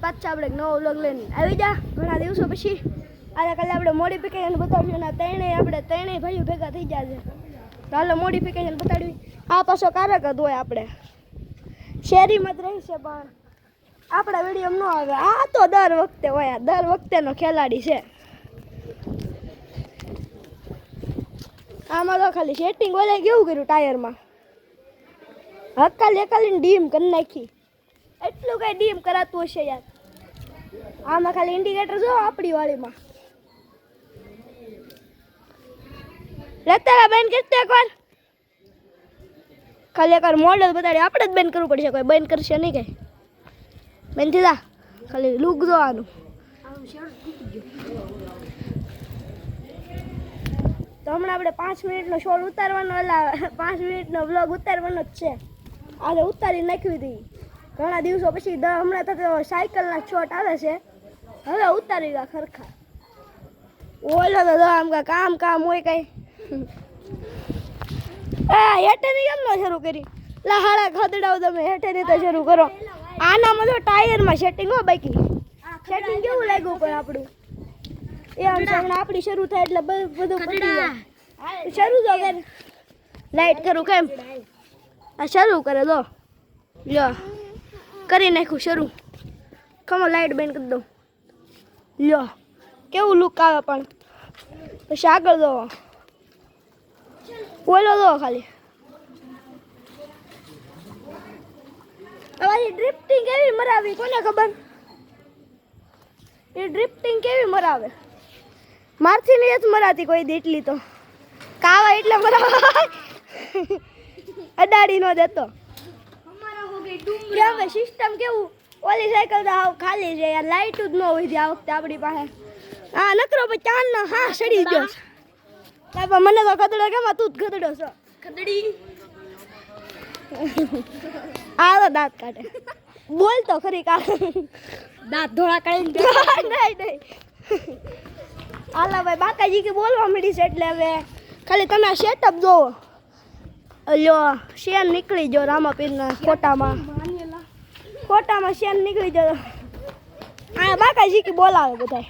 પાછા આપણે નવો વ્લોગ લઈને આવી જા ઘણા દિવસો પછી. આજે કાલે આપણે મોડિફિકેશન બતાવ્યું ને ત્રણેય ભાઈઓ ભેગા થઈ ગયા છે. તો હાલો મોડિફિકેશન બતાડવી. આ પાછો કારક હોય આપણે શેરીમાં જ રહી છે પણ આપણા વિડીયો ન આવે. આ તો દર વખતે હોય, દર વખતેનો ખેલાડી છે. આમાં તો ખાલી સેટિંગ ઓલે કેવું કર્યું ટાયરમાં, હકાલીને ડીમ કરી નાખી. એટલું કઈ ડીમ કરાતું હશે યાર. આમાં ખાલી ઇન્ડિકેટર જો આપણી વાળીમાં લેતા બેન કરતે એકવાર ખાલી એકવાર મોડલ બતાડી. આપણે જ બેન કરવું પડશે, કોઈ બેન કરશે નહીં કઈ. બેન થીધા ખાલી લુક જોવાનું. તો હમણાં આપણે 5 મિનિટનો શોર્ટ ઉતારવાનો, 5 મિનિટનો વ્લોગ ઉતારવાનો જ છે. આજે ઉતારી નાખવી હતી ઘણા દિવસો પછી. હમણાં તો સાયકલના શોટ આવે છે, હવે ઉતારી ગયા ખરખા. ઓલો તો આમ કામ હોય કઈ. હેઠેની કેમ ન શરૂ કરી? હાડા ખદડાવ તમે હેઠેની તો શરૂ કરો. આનામાં તો ટાયરમાં સેટિંગ હો બાકી. સેટિંગ કેવું લાગ્યું પણ આપણું એ આમ આપણી શરૂ થાય એટલે બધું પતી જાય. શરૂ તો કર લાઈટ કરું કેમ આ શરૂ કરે દો લ્યો કરી નાખ્યું શરૂ. ખમો લાઈટ બેન કરી દઉં. લ્યો કેવું લુક આવે પણ. પછી આગળ દો ઓલો દો ખાલી. હવે ડ્રિફ્ટિંગ કેવી મરાવી કોને ખબર? એ ડ્રિફ્ટિંગ કેવી મરાવે? મારથી નહીં જ મરાતી કોઈ દી. એટલી તો કાવા એટલે મરાવા અડાડી નો દેતો. હવે સિસ્ટમ કેવું ઓલી સાયકલ તો હાવ ખાલી છે યાર. લાઈટ જ ન હોય આ વખતે આપણી પાસે. હા નકરો ભાઈ ચાંદનો હા સડી ગયો. મને તો ખદડો કેમ તું જ ખદડો છો ખદડી. આ તો દાંત કાઢે. બોલ તો ખરી કાઢ દાંત ધોળા કાઢીને નહીં. હાલા ભાઈ બાકાજી કે બોલવા મળી છે એટલે હવે ખાલી તમે આ સેટઅપ જોવો. લ્યો શેન નીકળી જો રામાપીરના ખોટામાં શેન નીકળી જો. આ બાકાજી કે બોલાવે બધા.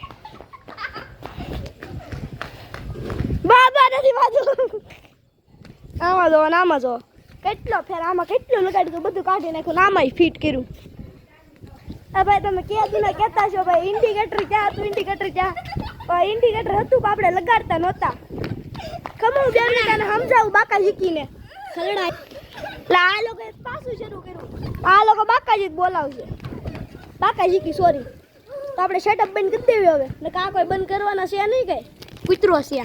બાબા નથી બાજુ. આમાં જો આમાં જો કેટલો ફેર. આમાં કેટલું લગાડ્યું બધું કાઢી નાખ્યું. આમાં ફિટ કર્યું. ભાઈ તમે કહેતા છો ભાઈ ઇન્ડિકેટર ક્યાં હતું? ઇન્ડિકેટર હતું પણ આપણે લગાડતા નહોતા. ખમું બેન તને સમજાવું બાકા જીકીને ખલડા. એટલે આ લોકો પાછું શરૂ કર્યું. આ લોકો બાકાજી જ બોલાવશે. બાકા જીકી સોરી. તો આપણે સેટઅપ બંધ કરી દેવી હવે. ને કા કોઈ બંધ કરવાના છે નહીં કઈ કૂતરો છે.